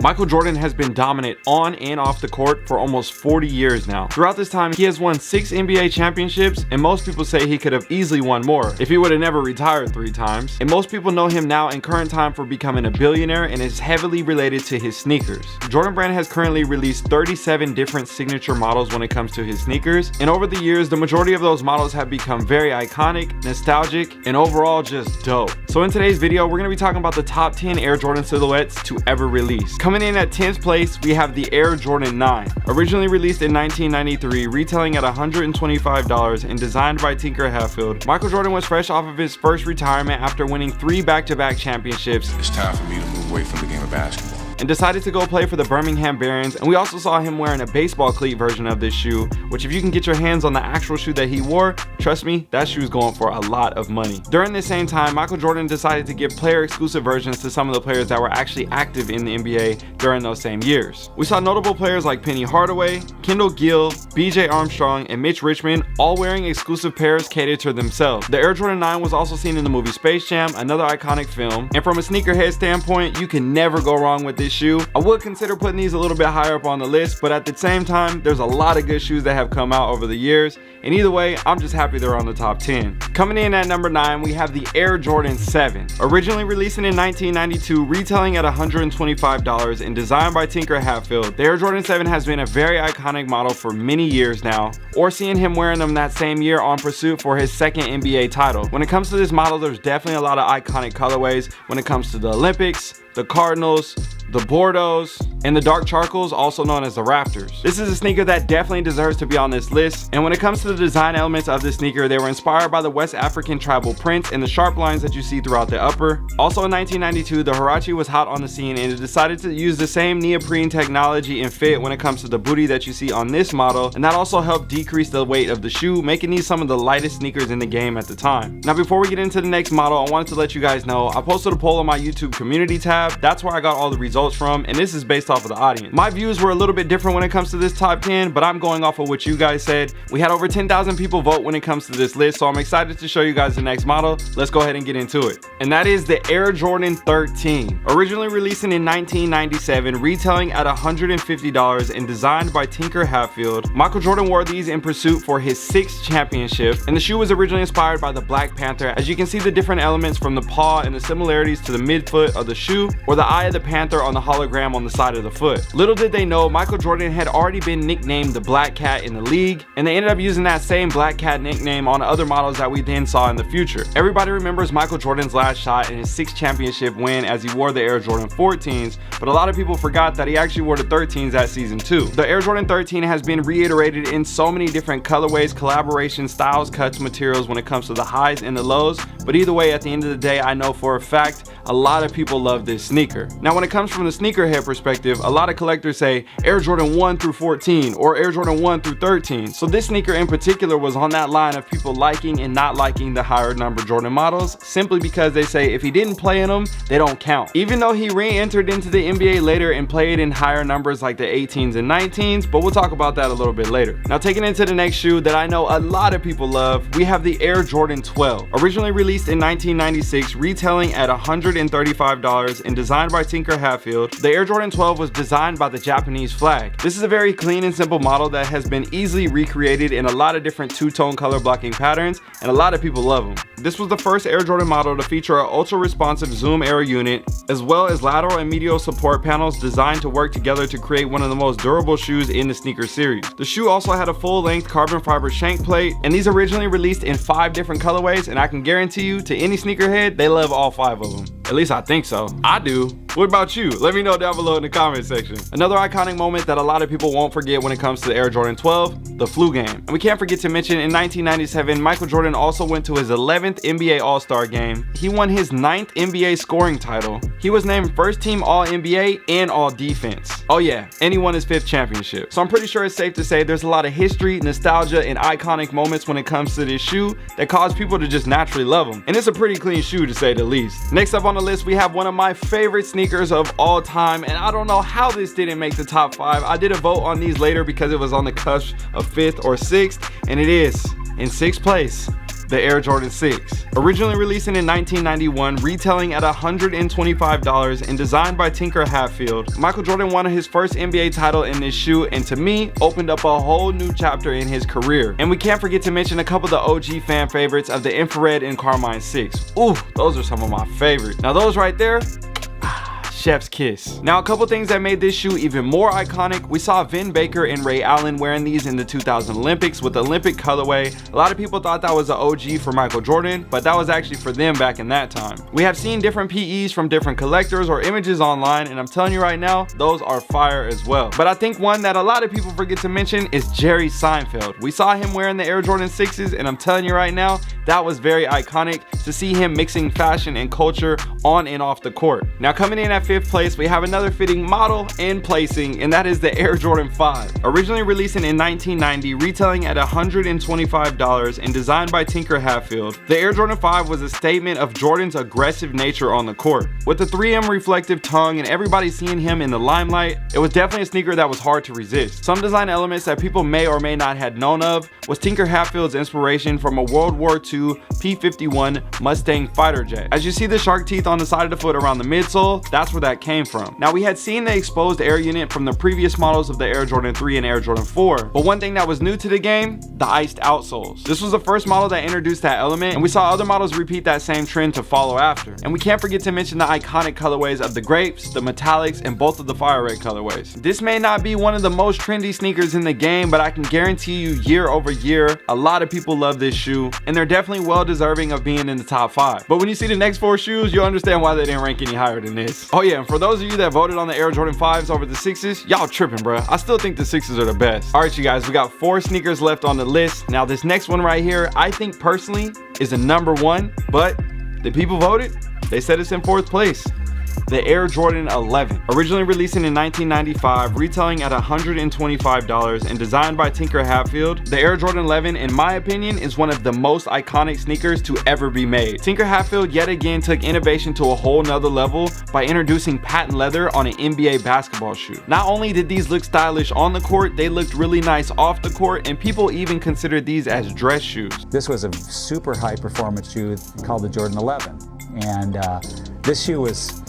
Michael Jordan has been dominant on and off the court for almost 40 years now. Throughout this time, he has won 6 NBA championships, and most people say he could have easily won more if he would have never retired 3 times. And most people know him now in current time for becoming a billionaire, and is heavily related to his sneakers. Jordan Brand has currently released 37 different signature models when it comes to his sneakers, and over the years, the majority of those models have become very iconic, nostalgic, and overall just dope. So in today's video, we're going to be talking about the top 10 Air Jordan silhouettes to ever release. Coming in at 10th place, we have the Air Jordan 9. Originally released in 1993, retailing at $125 and designed by Tinker Hatfield, Michael Jordan was fresh off of his first retirement after winning 3 back-to-back championships. It's time for me to move away from the game of basketball. And decided to go play for the Birmingham Barons, and we also saw him wearing a baseball cleat version of this shoe, which if you can get your hands on the actual shoe that he wore, trust me, that shoe's going for a lot of money. During this same time, Michael Jordan decided to give player exclusive versions to some of the players that were actually active in the NBA during those same years. We saw notable players like Penny Hardaway, Kendall Gill, BJ Armstrong, and Mitch Richmond all wearing exclusive pairs catered to themselves. The Air Jordan 9 was also seen in the movie Space Jam, another iconic film, and from a sneakerhead standpoint, you can never go wrong with this shoe. I would consider putting these a little bit higher up on the list, but at the same time, there's a lot of good shoes that have come out over the years, and either way, I'm just happy they're on the top 10. Coming in at number 9, we have the Air Jordan 7. Originally releasing in 1992, retailing at $125 and designed by Tinker Hatfield, the Air Jordan 7 has been a very iconic model for many years now, or seeing him wearing them that same year on pursuit for his second NBA title. When it comes to this model, there's definitely a lot of iconic colorways when it comes to the Olympics, the Cardinals, the Bordeaux's, and the dark charcoals, also known as the Raptors. This is a sneaker that definitely deserves to be on this list, and when it comes to the design elements of this sneaker, they were inspired by the West African tribal prints and the sharp lines that you see throughout the upper. Also in 1992, the Huarache was hot on the scene, and it decided to use the same neoprene technology and fit when it comes to the booty that you see on this model, and that also helped decrease the weight of the shoe, making these some of the lightest sneakers in the game at the time. Now before we get into the next model, I wanted to let you guys know I posted a poll on my YouTube community tab. That's where I got all the results from, and this is based off of the audience. My views were a little bit different when it comes to this top 10, but I'm going off of what you guys said. We had over 10,000 people vote when it comes to this list, so I'm excited to show you guys the next model. Let's go ahead and get into it. And that is the Air Jordan 13. Originally releasing in 1997, retailing at $150 and designed by Tinker Hatfield, Michael Jordan wore these in pursuit for his 6th championship, and the shoe was originally inspired by the Black Panther. As you can see the different elements from the paw and the similarities to the midfoot of the shoe, or the eye of the panther on the hologram on the side of the foot. Little did they know, Michael Jordan had already been nicknamed the Black Cat in the league, and they ended up using that same Black Cat nickname on other models that we then saw in the future. Everybody remembers Michael Jordan's last shot in his 6th championship win as he wore the Air Jordan 14s, but a lot of people forgot that he actually wore the 13s at season 2. The Air Jordan 13 has been reiterated in so many different colorways, collaborations, styles, cuts, materials when it comes to the highs and the lows, but either way, at the end of the day, I know for a fact a lot of people love this sneaker. Now when it comes from the sneakerhead perspective, a lot of collectors say Air Jordan 1 through 14 or Air Jordan 1 through 13. So this sneaker in particular was on that line of people liking and not liking the higher number Jordan models, simply because they say if he didn't play in them, they don't count. Even though he re-entered into the NBA later and played in higher numbers like the 18s and 19s, but we'll talk about that a little bit later. Now taking into the next shoe that I know a lot of people love, we have the Air Jordan 12. Originally released in 1996, retailing at $135 and designed by Tinker Hatfield, the Air Jordan 12 was designed by the Japanese flag. This is a very clean and simple model that has been easily recreated in a lot of different two-tone color blocking patterns, and a lot of people love them. This was the first Air Jordan model to feature an ultra-responsive zoom air unit, as well as lateral and medial support panels designed to work together to create one of the most durable shoes in the sneaker series. The shoe also had a full-length carbon fiber shank plate, and these originally released in 5 different colorways, and I can guarantee you, to any sneakerhead, they love all 5 of them. At least I think so. I do. What about you? Let me know down below in the comment section. Another iconic moment that a lot of people won't forget when it comes to the Air Jordan 12, the flu game. And we can't forget to mention in 1997, Michael Jordan also went to his 11th NBA All-Star game. He won his 9th NBA scoring title. He was named first team All-NBA and All-Defense. Oh yeah, and he won his 5th championship. So I'm pretty sure it's safe to say there's a lot of history, nostalgia, and iconic moments when it comes to this shoe that cause people to just naturally love him. And it's a pretty clean shoe to say the least. Next up on the list, we have one of my favorite sneakers of all time, and I don't know how this didn't make the top 5. I did a vote on these later because it was on the cusp of 5th or 6th, and it is in 6th place, the Air Jordan 6. Originally releasing in 1991, retailing at $125 and designed by Tinker Hatfield, Michael Jordan won his first NBA title in this shoe, and to me, opened up a whole new chapter in his career. And we can't forget to mention a couple of the OG fan favorites of the Infrared and Carmine 6. Ooh, those are some of my favorites. Now those right there, chef's kiss. Now a couple things that made this shoe even more iconic. We saw Vin Baker and Ray Allen wearing these in the 2000 Olympics with the Olympic colorway. A lot of people thought that was an OG for Michael Jordan, but that was actually for them back in that time. We have seen different PEs from different collectors or images online, and I'm telling you right now, those are fire as well. But I think one that a lot of people forget to mention is Jerry Seinfeld. We saw him wearing the Air Jordan 6s, and I'm telling you right now, that was very iconic to see him mixing fashion and culture on and off the court. Now coming in at 5th place, we have another fitting model and placing, and that is the Air Jordan 5. Originally releasing in 1990, retailing at $125 and designed by Tinker Hatfield, the Air Jordan 5 was a statement of Jordan's aggressive nature on the court. With the 3M reflective tongue and everybody seeing him in the limelight, it was definitely a sneaker that was hard to resist. Some design elements that people may or may not had known of was Tinker Hatfield's inspiration from a World War II P-51 Mustang fighter jet. As you see the shark teeth on the side of the foot around the midsole, that's where that came from. Now we had seen the exposed air unit from the previous models of the Air Jordan 3 and Air Jordan 4, but one thing that was new to the game, the iced outsoles. This was the first model that introduced that element, and we saw other models repeat that same trend to follow after. And we can't forget to mention the iconic colorways of the grapes, the metallics, and both of the fire red colorways. This may not be one of the most trendy sneakers in the game, but I can guarantee you year over year, a lot of people love this shoe, and they're definitely well deserving of being in the top 5. But when you see the next 4 shoes, you'll understand why they didn't rank any higher than this. Oh yeah, and for those of you that voted on the Air Jordan 5s over the 6s, y'all tripping, bruh. I still think the 6s are the best. All right, you guys, we got 4 sneakers left on the list. Now this next one right here, I think personally is a number 1, but the people voted, they said it's in 4th place. The Air Jordan 11. Originally releasing in 1995, retailing at $125 and designed by Tinker Hatfield, the Air Jordan 11, in my opinion, is one of the most iconic sneakers to ever be made. Tinker Hatfield yet again took innovation to a whole nother level by introducing patent leather on an NBA basketball shoe. Not only did these look stylish on the court, they looked really nice off the court, and people even considered these as dress shoes. This was a super high performance shoe called the Jordan 11, and this shoe was,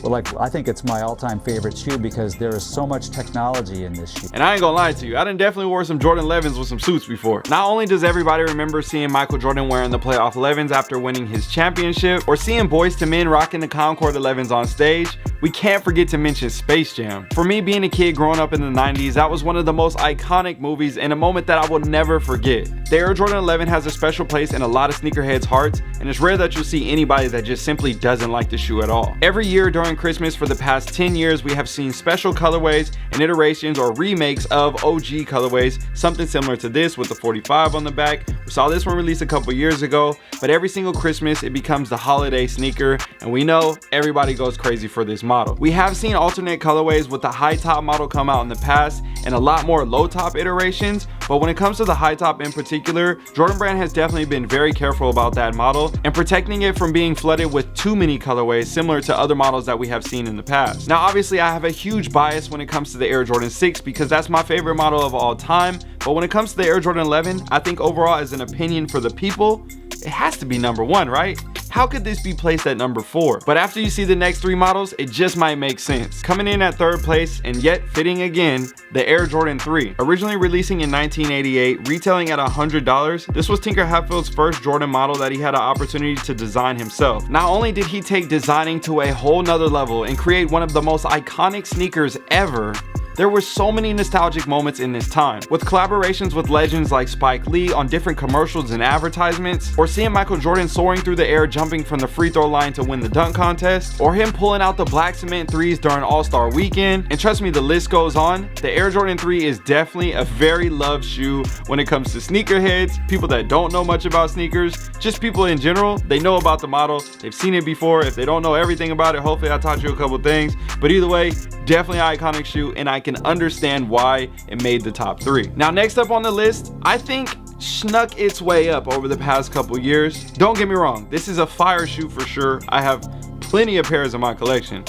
like, I think it's my all-time favorite shoe because there is so much technology in this shoe. And I ain't gonna lie to you, I done definitely wore some Jordan 11s with some suits before. Not only does everybody remember seeing Michael Jordan wearing the playoff 11s after winning his championship, or seeing Boyz II Men rocking the Concord 11s on stage, we can't forget to mention Space Jam. For me, being a kid growing up in the 90s, that was one of the most iconic movies and a moment that I will never forget. The Air Jordan 11 has a special place in a lot of sneakerheads' hearts, and it's rare that you'll see anybody that just simply doesn't like the shoe at all. Every year during Christmas for the past 10 years, we have seen special colorways and iterations or remakes of OG colorways, something similar to this with the 45 on the back. We saw this one released a couple years ago, but every single Christmas it becomes the holiday sneaker, and we know everybody goes crazy for this model. We have seen alternate colorways with the high top model come out in the past and a lot more low top iterations, but when it comes to the high top in particular, Jordan Brand has definitely been very careful about that model and protecting it from being flooded with too many colorways similar to other models that we have seen in the past. Now obviously I have a huge bias when it comes to the Air Jordan 6 because that's my favorite model of all time, but when it comes to the Air Jordan 11, I think overall as an opinion for the people, it has to be number 1, right? How could this be placed at number 4? But after you see the next 3 models, it just might make sense. Coming in at 3rd place and yet fitting again, the Air Jordan 3. Originally releasing in 1988, retailing at $100, this was Tinker Hatfield's first Jordan model that he had an opportunity to design himself. Not only did he take designing to a whole nother level and create one of the most iconic sneakers ever, there were so many nostalgic moments in this time, with collaborations with legends like Spike Lee on different commercials and advertisements, or seeing Michael Jordan soaring through the air jumping from the free throw line to win the dunk contest, or him pulling out the black cement threes during All-Star Weekend, and trust me, the list goes on. The Air Jordan 3 is definitely a very loved shoe when it comes to sneakerheads, people that don't know much about sneakers, just people in general. They know about the model, they've seen it before. If they don't know everything about it, hopefully I taught you a couple things, but either way, definitely an iconic shoe, and I can understand why it made the top 3. Now next up on the list, I think snuck its way up over the past couple years. Don't get me wrong, this is a fire shoe for sure. I have plenty of pairs in my collection,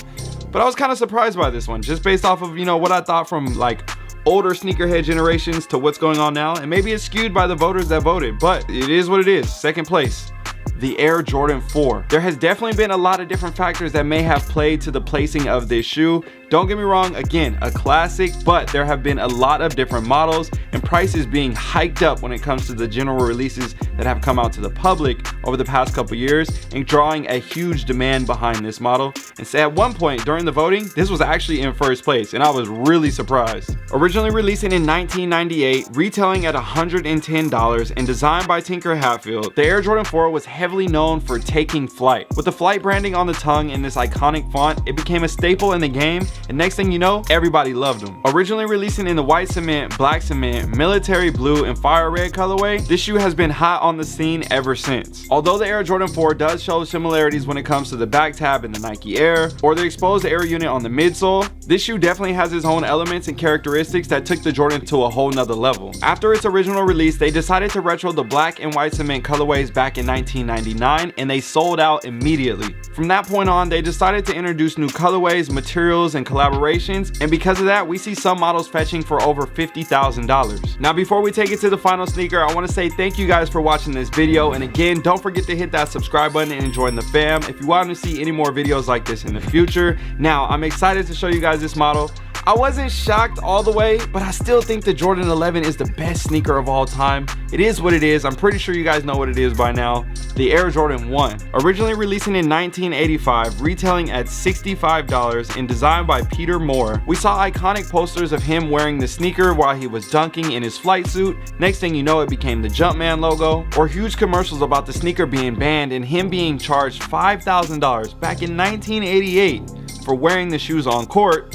but I was kind of surprised by this one just based off of, you know, what I thought from like older sneakerhead generations to what's going on now, and maybe it's skewed by the voters that voted, but it is what it is. Second place, the Air Jordan 4. There has definitely been a lot of different factors that may have played to the placing of this shoe. Don't get me wrong, again, a classic, but there have been a lot of different models and prices being hiked up when it comes to the general releases that have come out to the public over the past couple years, and drawing a huge demand behind this model. And so at one point during the voting, this was actually in first place, and I was really surprised. Originally releasing in 1998, retailing at $110 and designed by Tinker Hatfield, the Air Jordan 4 was heavily known for taking flight. With the flight branding on the tongue in this iconic font, it became a staple in the game, and next thing you know, everybody loved them. Originally releasing in the white cement, black cement, military blue, and fire red colorway, this shoe has been hot on the scene ever since. Although the Air Jordan 4 does show similarities when it comes to the back tab in the Nike Air or the exposed air unit on the midsole, this shoe definitely has its own elements and characteristics that took the Jordan to a whole nother level. After its original release, they decided to retro the black and white cement colorways back in 1999, and they sold out immediately. From that point on, they decided to introduce new colorways, materials, and collaborations, and because of that, we see some models fetching for over $50,000. Now, before we take it to the final sneaker, I want to say thank you guys for watching this video, and again, don't forget to hit that subscribe button and join the fam if you want to see any more videos like this in the future. Now, I'm excited to show you guys this model. I wasn't shocked all the way, but I still think the Jordan 11 is the best sneaker of all time. It is what it is. I'm pretty sure you guys know what it is by now. The Air Jordan 1. Originally releasing in 1985, retailing at $65 and designed by Peter Moore. We saw iconic posters of him wearing the sneaker while he was dunking in his flight suit. Next thing you know, it became the Jumpman logo, or huge commercials about the sneaker being banned and him being charged $5,000 back in 1988 for wearing the shoes on court.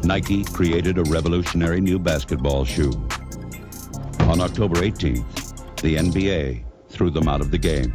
Nike created a revolutionary new basketball shoe. On October 18th, the NBA threw them out of the game.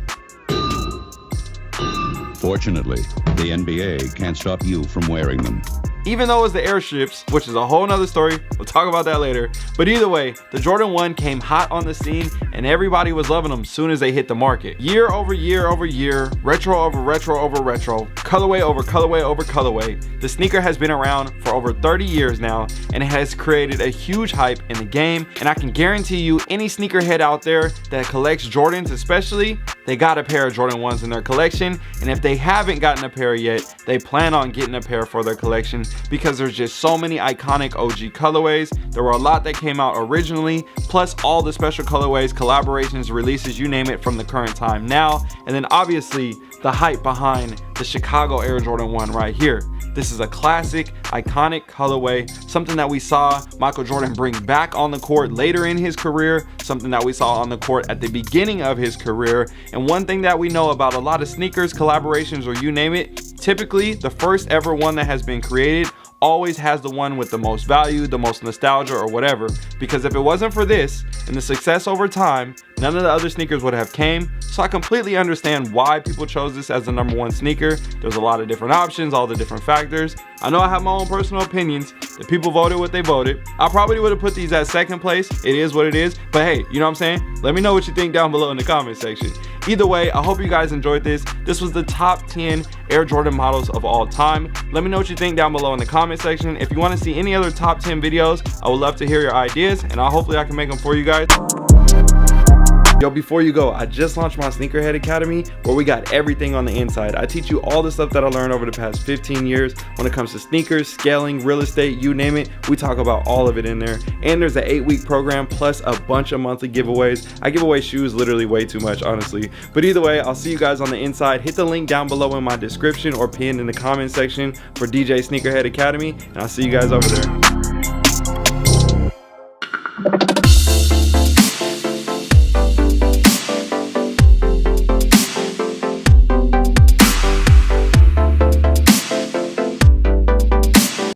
Fortunately, the NBA can't stop you from wearing them. Even though it was the airships, which is a whole nother story, we'll talk about that later. But either way, the Jordan 1 came hot on the scene and everybody was loving them soon as they hit the market. Year over year over year, retro over retro over retro, colorway over colorway over colorway, the sneaker has been around for over 30 years now, and it has created a huge hype in the game. And I can guarantee you, any sneakerhead out there that collects Jordans especially, they got a pair of Jordan 1s in their collection, and if they haven't gotten a pair yet, they plan on getting a pair for their collection, because there's just so many iconic OG colorways. There were a lot that came out originally, plus all the special colorways, collaborations, releases, you name it, from the current time now. And then obviously the hype behind the Chicago Air Jordan 1 right here. This is a classic, iconic colorway, something that we saw Michael Jordan bring back on the court later in his career, something that we saw on the court at the beginning of his career. And one thing that we know about a lot of sneakers, collaborations, or you name it, typically the first ever one that has been created always has the one with the most value, the most nostalgia, or whatever. Because if it wasn't for this and the success over time, none of the other sneakers would have came. So I completely understand why people chose this as the #1 sneaker. There's a lot of different options, all the different factors. I know I have my own personal opinions. The people voted what they voted. I probably would have put these at second place. It is what it is. But hey, you know what I'm saying? Let me know what you think down below in the comment section. Either way, I hope you guys enjoyed this. This was the top 10 Air Jordan models of all time. Let me know what you think down below in the comment section. If you want to see any other top 10 videos, I would love to hear your ideas, and hopefully I can make them for you guys. Yo, before you go, I just launched my Sneakerhead Academy, where we got everything on the inside. I teach you all the stuff that I learned over the past 15 years when it comes to sneakers, scaling, real estate, you name it. We talk about all of it in there. And there's an 8-week program plus a bunch of monthly giveaways. I give away shoes literally way too much, honestly. But either way, I'll see you guys on the inside. Hit the link down below in my description or pinned in the comment section for DJ Sneakerhead Academy, and I'll see you guys over there.